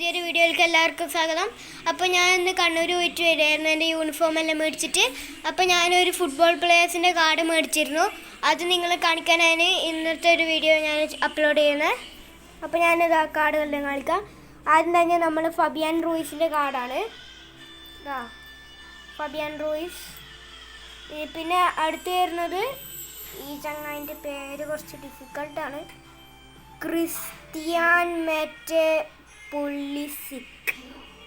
പുതിയൊരു വീഡിയോയിലേക്ക് എല്ലാവർക്കും സ്വാഗതം. അപ്പോൾ ഞാൻ ഇന്ന് കണ്ണൂർ പോയിട്ട് വരികയായിരുന്നു എൻ്റെ യൂണിഫോം എല്ലാം മേടിച്ചിട്ട്. അപ്പോൾ ഞാനൊരു ഫുട്ബോൾ പ്ലെയേഴ്സിൻ്റെ കാർഡ് മേടിച്ചിരുന്നു. അത് നിങ്ങളെ കാണിക്കാനാണ് ഇന്നത്തെ ഒരു വീഡിയോ ഞാൻ അപ്ലോഡ് ചെയ്യുന്നത്. അപ്പോൾ ഞാനിത് ആ കാർഡുകളെല്ലാം കാണിക്കാം. ആദ്യം തന്നെ നമ്മൾ ഫബിയാൻ റൂയിസിൻ്റെ കാർഡാണ്. ഇതാ ഫബിയാൻ റൂയിസ്. പിന്നെ അടുത്ത് വരുന്നത് ഈ ചങ്ങാതിൻ്റെ പേര് കുറച്ച് ഡിഫിക്കൽട്ടാണ്. ക്രിസ്റ്റിയാൻ മെറ്റെ പുളിസിക്,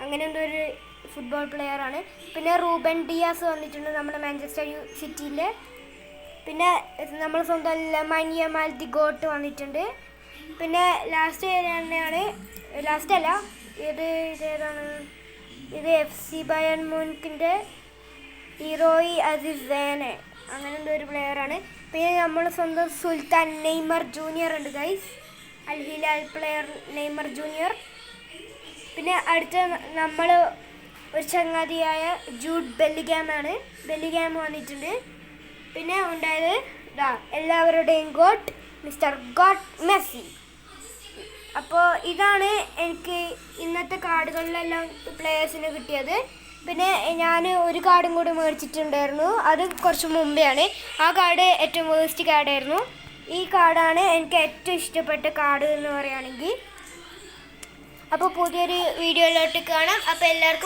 അങ്ങനെ എന്തോ ഒരു ഫുട്ബോൾ പ്ലെയറാണ്. പിന്നെ റൂബൻ ഡിയാസ് വന്നിട്ടുണ്ട് നമ്മുടെ മാഞ്ചസ്റ്റർ സിറ്റിയിൽ. പിന്നെ നമ്മൾ സ്വന്തം ലെമൻ യമാൽ ദി ഗോട്ട് വന്നിട്ടുണ്ട്. പിന്നെ ലാസ്റ്റ് തന്നെയാണ്, ലാസ്റ്റ് അല്ല, ഇതേതാണ്, ഇത് FC ബയൺ മ്യൂണിക്കിൻ്റെ ഹീറോയി അസിസേനെ, അങ്ങനെ എന്തോ ഒരു പ്ലെയറാണ്. പിന്നെ നമ്മൾ സ്വന്തം സുൽത്താൻ നെയ്മർ ജൂനിയർ ഉണ്ട് ഗൈസ്, അൽ ഹിലാൽ പ്ലെയർ നെയ്മർ ജൂനിയർ. പിന്നെ അടുത്ത നമ്മൾ ഒരു ചങ്ങാതിയായ ജൂഡ് ബെല്ലിഗാമാണ്, ബെല്ലിഗാം വന്നിട്ടുണ്ട്. പിന്നെ ഉണ്ടായത് ഇതാ എല്ലാവരുടെയും ഗോട്ട് മിസ്റ്റർ ഗോട്ട് മെസ്സി. അപ്പോൾ ഇതാണ് എനിക്ക് ഇന്നത്തെ കാർഡുകളിലെല്ലാം പ്ലെയേഴ്സിന് കിട്ടിയത്. പിന്നെ ഞാൻ ഒരു കാർഡും കൂടി മേടിച്ചിട്ടുണ്ടായിരുന്നു, അത് കുറച്ച് മുമ്പെയാണ്. ആ കാർഡ് ഏറ്റവും വേസ്റ്റ് കാർഡായിരുന്നു. ഈ കാർഡാണ് എനിക്ക് ഏറ്റവും ഇഷ്ടപ്പെട്ട കാർഡ് എന്ന് പറയുകയാണെങ്കിൽ. അപ്പോൾ പുതിയൊരു വീഡിയോയിലോട്ട് കാണാം. അപ്പോൾ എല്ലാവർക്കും